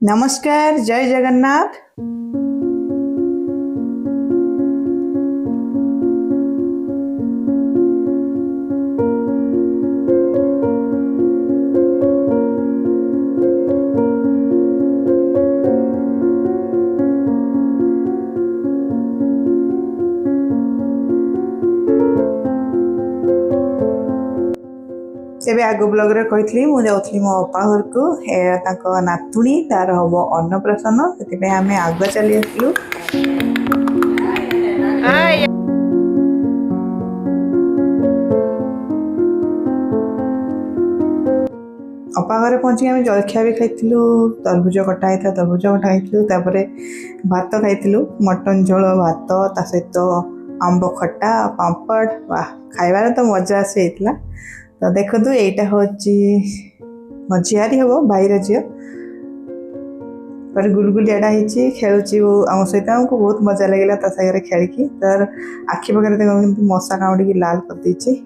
नमस्कार, जय जगन्नाथ। तेबे आग ब्लॉग रे कही मु जाऊँ मो अपा घर को नातुणी तार हम अन्नप्राशन से आम आग चली आसलु। अपा घरे पहुँची आम जलखिया भी खाइलु। तरभुज कटा होता तरभुज कटा खाइलु। भात खाइलु, मटन झोल भात ता सहित आंब खटा पापड़। वाह, खाइबार तो मजा आसी। तो देखु यहीटा हूँ मो झियारी हम भाईर झील पर गुलगुलियाटा खेलु आम सहित आमको बहुत मजा लगे सागर खेलिकी तार आखि पाखे देख मशा कामुड़ी लाल कर देछि।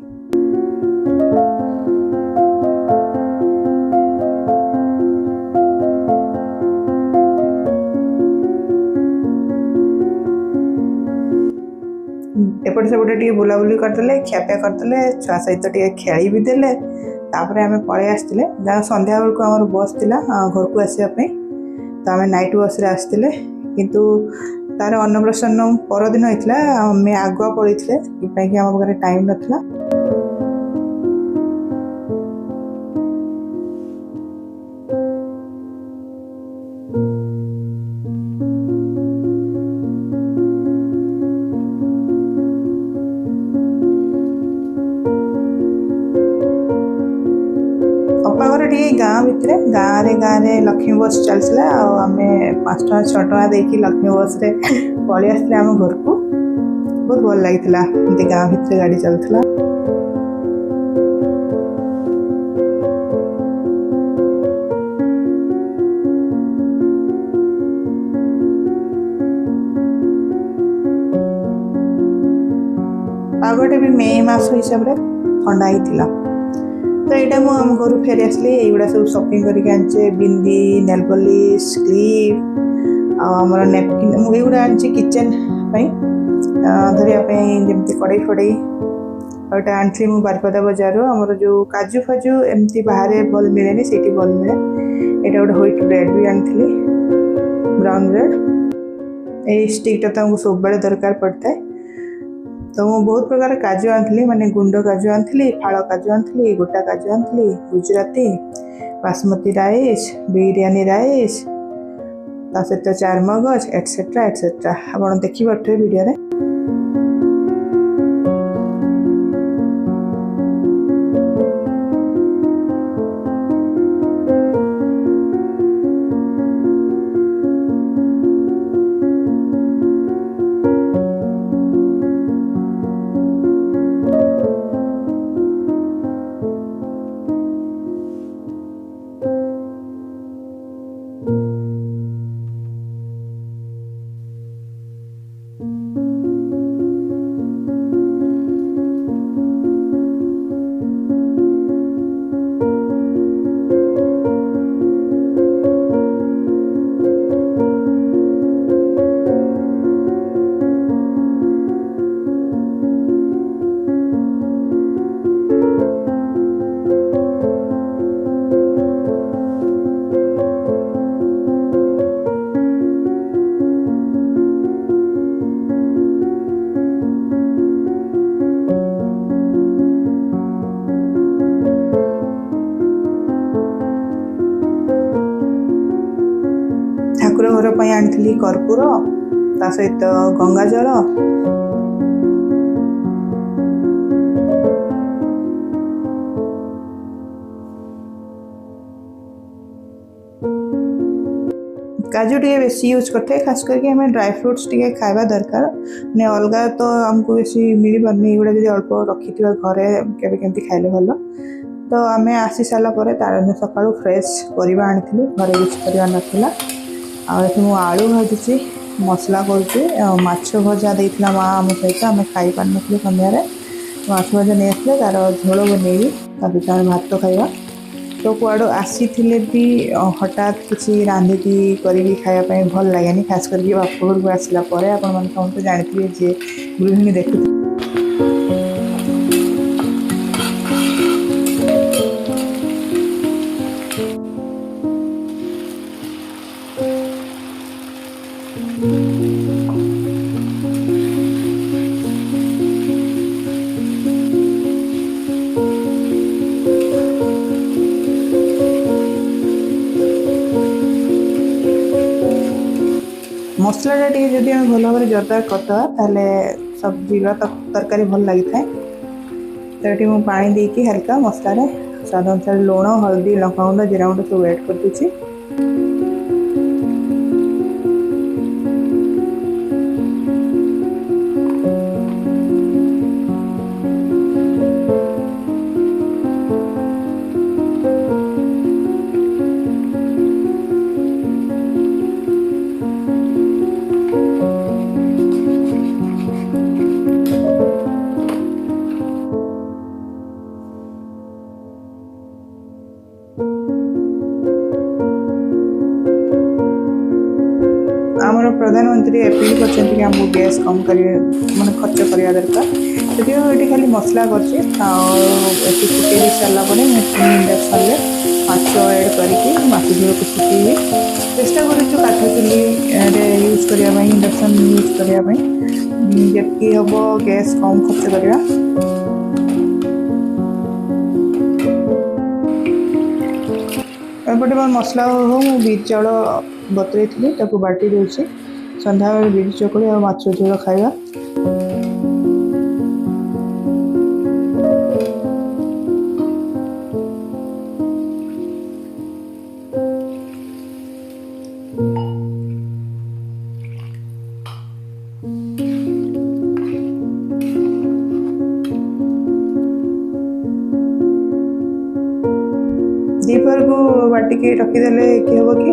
एपट सेपटे टे बुलाबुली करदे खियापिया करदे छुआ सहित टे खेली भी देले। तापर आम पलि आसते संध्या बेलू आम बस थिला घर को आसवाई तो आम नाइट बस रे आसते किंतु तार अन्नप्राशन परदिन होता आम आगुआ पड़ी थे कि आम पाखे टाइम नाला। अपा घर टे गाँ भितर गाँव लक्ष्मी बस चलता आम 5 टका 6 टका देकी लक्ष्मी बस रे पलि आसते आम घर को। बहुत भल लगी गाँव भितर गाड़ी चलता। पागटे भी मे मास हिसाब से ठंडा ही तो यहाँ मुझे आम घर फेरी आसली युवा सब शॉपिंग करके बिंदी नेल पॉलिश क्लिप आमर नेपकिन मुझे आनी किचेन धरने जमी कड़े फड़े गोटे आनी मुझे बारिपदा बजार आमर जो काजू फाजू एमती बाहर भल मिले से भल मिले। यहाँ गोटे व्हाइट ब्रेड भी आनी ब्राउन ब्रेड ये स्टिकटा तो सब बड़े दरकार पड़ता है। तो मुझे बहुत प्रकार काजू आनी माने गुंड काजू आनी फाड़ काजू आनी गोटा काजू आनी गुजराती बासमती राइस बिरयानी राइस सहित चारमगज एटसेट्रा एटसेट्रा आप देखिए वीडियो रे। ठाकुर घर पर आनी कर्पूर ता सहित गंगा जल काजू टे बेसी यूज करते खास करके हमें ड्राई फ्रूट्स टे खावा दरकार ने अलग तो आमको बेसी मिल पारनी एगुड़ा जो अल्प रखी घरे केमी खाइले भल। तो आम आसी सारापर तार सका फ्रेश परिवा आनी घरे यूज करवा नाला आलू भाजुची मसला कर माछ भजा देता माँ आम सहित आम खाई पार नी सन्धार माछ भजा नहीं आसले तार झोल बनई भात खाइबा। तो कुआड़ो आसी भी हठात किसी रांधिकी करी खायापी भल लगे खास करके बाप घर को आसला आपण समस्त जानते जे गृहिणी देखु मसलाटा टी जब आम भल भाव जोरदार करदे सब्जी तरकारी भल लगी था। तो ये मुझे पानी देकी हल्का मसलार स्वाद अनुसार लुण हल्दी लंका गुंड जीरा गुंड सब ऐड कर दूची। आमर प्रधानमंत्री अपील कर गैस कम कर मान खर्च करवा दरकार से ये खाली मसला करके फुटे सारापर इंडक्शन माछ एड करके माछ झोल को फुटेबी चेष्टा करूँ काठ चुली यूज करने इंडक्शन यूज करने जी हम गैस कम खर्च करवा। एपटे मोर मसला हो बीज चाउल बतुई थी बाटी दूसरी सन्ध्या बिरी चकुड़ी और माछ झोल खाଇବା। दीपहर को बाटिक रखीदे कि हम कि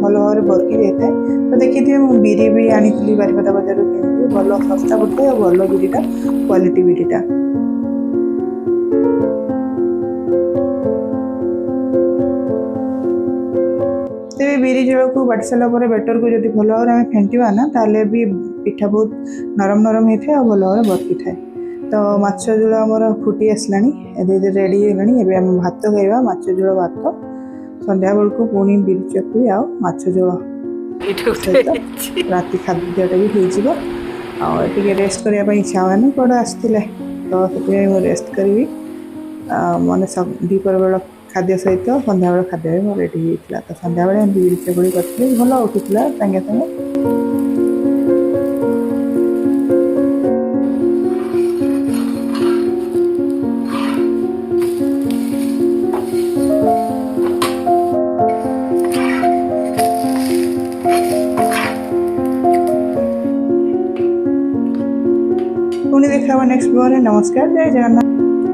भल भाव बरकी जाए। तो देखिए मुझे बिरी भी आनी बारिपदा बजार कि भल सस्ता पड़ता है भल बिरीटा क्वालिटी बिरीटा। तेरे बिरी जल को बाटी सारापर बेटर को जब भल भाव में फेंटा ना ताले भी पिठा बहुत नरम नरम होता है और भल भाव बरकी थाए। तो माछ झोल आमर फुटी आसला रेडी है आम भात खाइबा माछ झोल भात संध्या बेल को पुणी बिरी चकुड़ी आ माछ झोल राति खाद्यटा भी हो रेस्ट करने इच्छा हुआ कौन आसते तो से रेस्ट करी मैंने सब दीपर बेल खाद्य सहित संध्या बेल खाद्य भी रेडी होता। तो संध्या बेले बिरी चकुड़ी करती भल उठूला सागे सागे। पुणी देखा नेक्स्ट ब्लॉग। नमस्कार, जय जगन्नाथ।